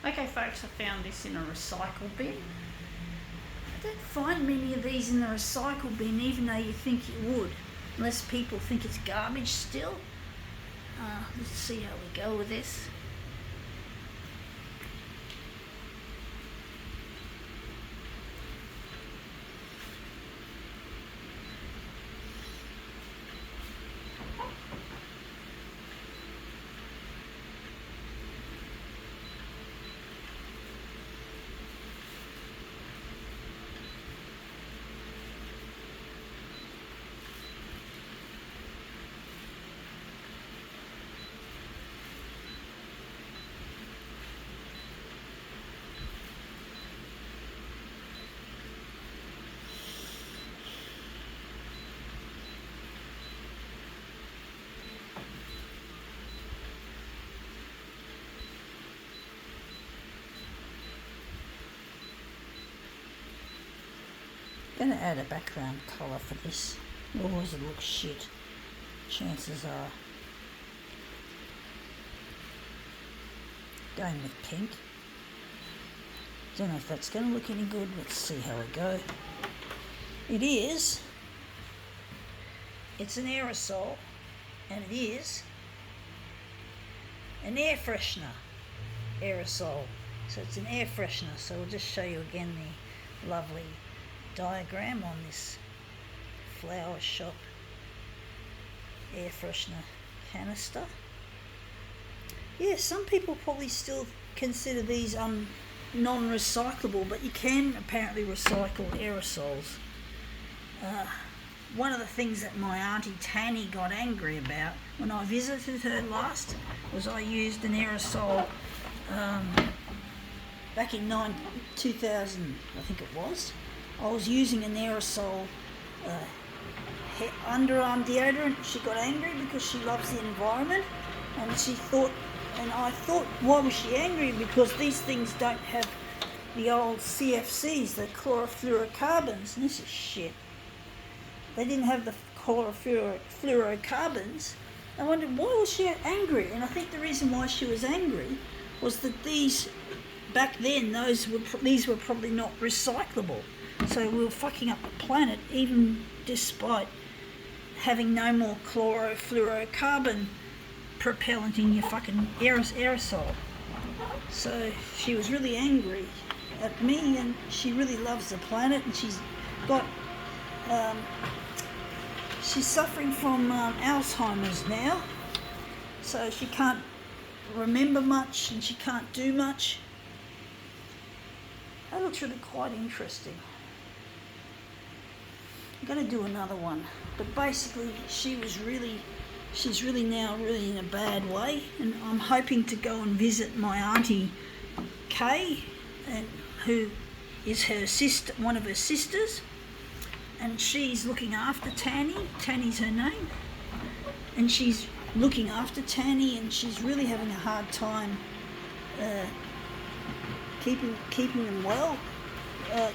Okay folks, I found this in a recycle bin. I don't find many of these in the recycle bin, even though you think you would, unless people think it's garbage still. Let's see how we go with this. I'm going to add a background colour for this. Otherwise it looks shit. Chances are. Going with pink. Don't know if that's going to look any good. Let's see how we go. It is. It's an aerosol, and it is an air freshener aerosol. So it's an air freshener. So we'll just show you again the lovely diagram on this Flower Shop air freshener canister. Yeah, some people probably still consider these non-recyclable, but you can apparently recycle aerosols. One of the things that my auntie Tanny got angry about when I visited her last was I used an aerosol back in 2000, I think it was. I was using an aerosol underarm deodorant. She got angry because she loves the environment, and I thought, why was she angry? Because these things don't have the old CFCs, the chlorofluorocarbons, and this is shit. They didn't have the chlorofluorocarbons. I wondered, why was she angry? And I think the reason why she was angry was that back then, these were probably not recyclable. So we were fucking up the planet, even despite having no more chlorofluorocarbon propellant in your fucking aerosol. So she was really angry at me, and she really loves the planet, and she's suffering from Alzheimer's now, so she can't remember much and she can't do much. That looks really quite interesting. I'm going to do another one, but basically she's really now in a bad way, and I'm hoping to go and visit my auntie Kay, who is her sister, one of her sisters, and she's looking after Tanny. Tanny's her name, and she's looking after Tanny, and she's really having a hard time keeping them well.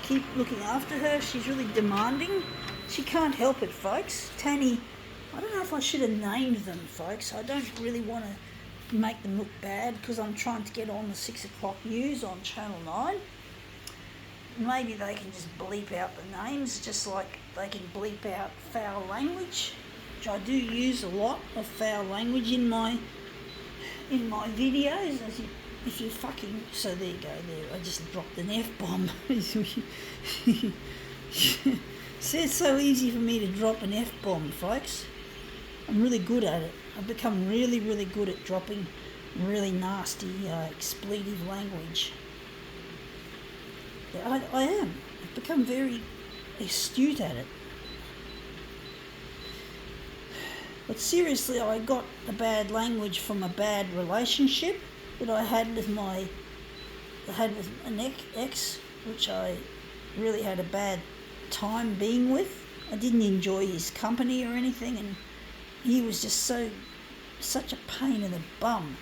Keep looking after her. She's really demanding. She can't help it, folks. Tanny, I don't know if I should have named them, folks. I don't really want to make them look bad because I'm trying to get on the 6 o'clock news on Channel 9. Maybe they can just bleep out the names, just like they can bleep out foul language, which I do use a lot of foul language in my videos. So there you go, there, I just dropped an F-bomb. See, it's so easy for me to drop an F-bomb, folks. I'm really good at it. I've become really, really good at dropping really nasty, expletive language. Yeah, I am. I've become very astute at it. But seriously, I got the bad language from a bad relationship that I had with an ex, which I really had a bad time being with. I didn't enjoy his company or anything, and he was just such a pain in the bum,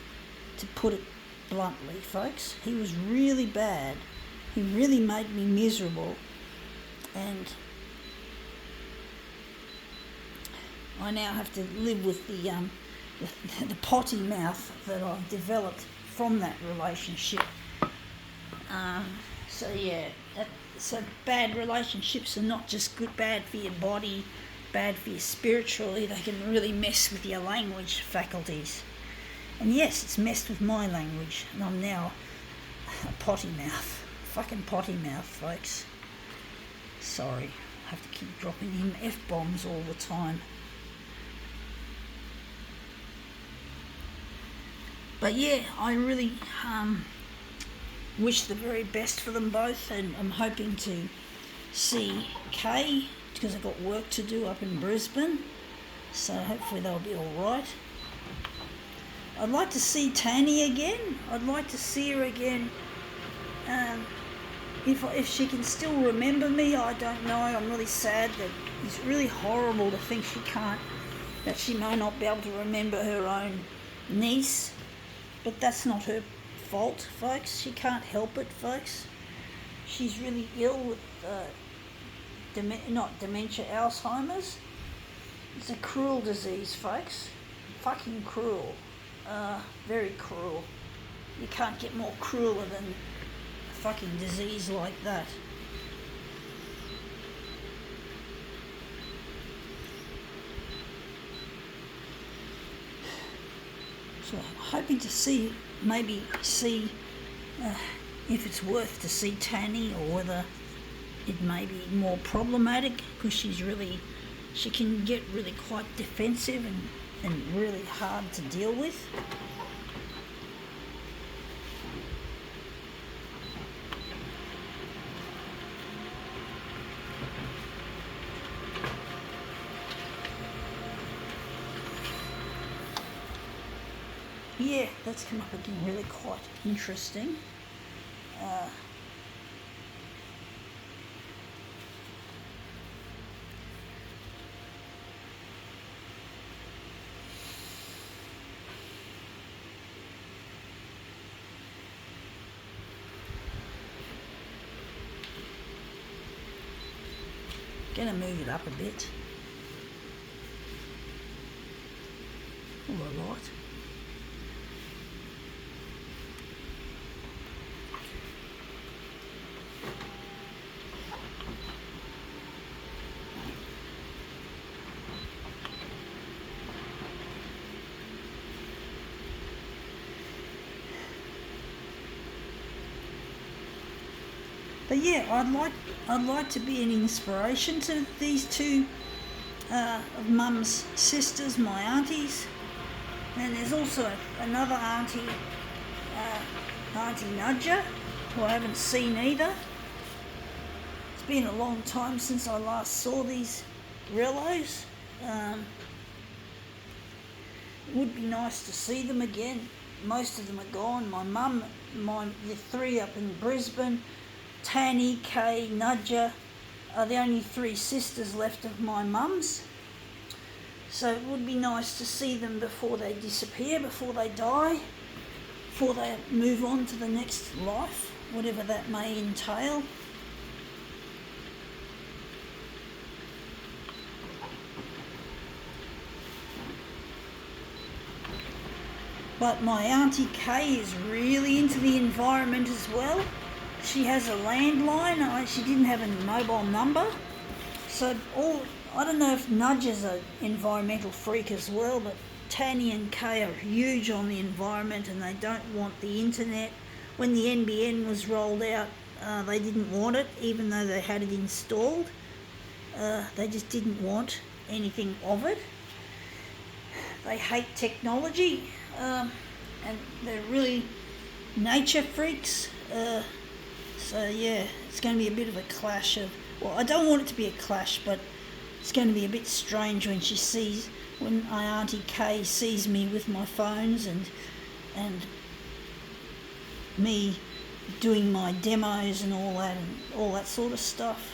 to put it bluntly, folks. He was really bad. He really made me miserable, and I now have to live with the potty mouth that I've developed from that relationship. So yeah, so bad relationships are not just bad for your body, bad for you spiritually. They can really mess with your language faculties. And yes, it's messed with my language, and I'm now a potty mouth, fucking potty mouth, folks. Sorry, I have to keep dropping in F-bombs all the time. But yeah, I really wish the very best for them both, and I'm hoping to see Kay, because I've got work to do up in Brisbane, so hopefully they'll be alright. I'd like to see Tanny again. I'd like to see her again. If she can still remember me, I don't know. I'm really sad that it's really horrible to think that she may not be able to remember her own niece. But that's not her fault, folks. She can't help it, folks. She's really ill with not dementia, Alzheimer's. It's a cruel disease, folks. Fucking cruel. Very cruel. You can't get more crueler than a fucking disease like that. So I'm hoping to maybe see if it's worth to see Tanny, or whether it may be more problematic, because she can get really quite defensive and really hard to deal with. Yeah, that's come up again, really quite interesting. Gonna move it up a bit. All right. But yeah, I'd like to be an inspiration to these two of Mum's sisters, my aunties. And there's also another auntie, Auntie Nudger, who I haven't seen either. It's been a long time since I last saw these rellos. It would be nice to see them again. Most of them are gone. My mum, the three up in Brisbane, Tanny, Kay, Nudger, are the only three sisters left of my mum's. So it would be nice to see them before they disappear, before they die, before they move on to the next life, whatever that may entail. But my Auntie Kay is really into the environment as well. She has a landline. She didn't have a mobile number. So I don't know if Nudger's an environmental freak as well, but Tanny and Kay are huge on the environment, and they don't want the internet. When the NBN was rolled out, they didn't want it, even though they had it installed. They just didn't want anything of it. They hate technology, and they're really nature freaks. So yeah, it's going to be a bit of a clash of, well, I don't want it to be a clash, but it's going to be a bit strange when my Auntie Kay sees me with my phones and me doing my demos and all that sort of stuff.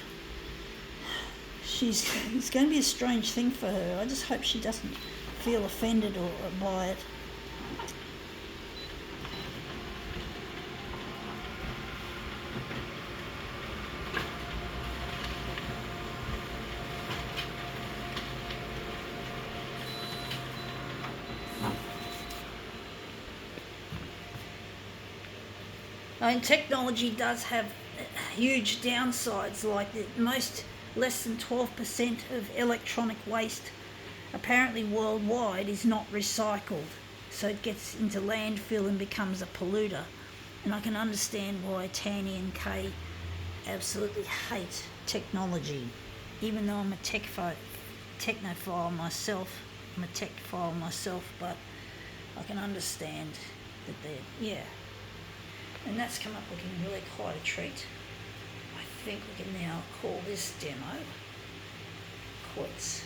It's going to be a strange thing for her. I just hope she doesn't feel offended or by it. I mean, technology does have huge downsides, like less than 12% of electronic waste apparently worldwide is not recycled. So it gets into landfill and becomes a polluter. And I can understand why Tanny and Kay absolutely hate technology, even though I'm a technophile myself. I'm a technophile myself, but I can understand that yeah. And that's come up looking really quite a treat. I think we can now call this demo quits.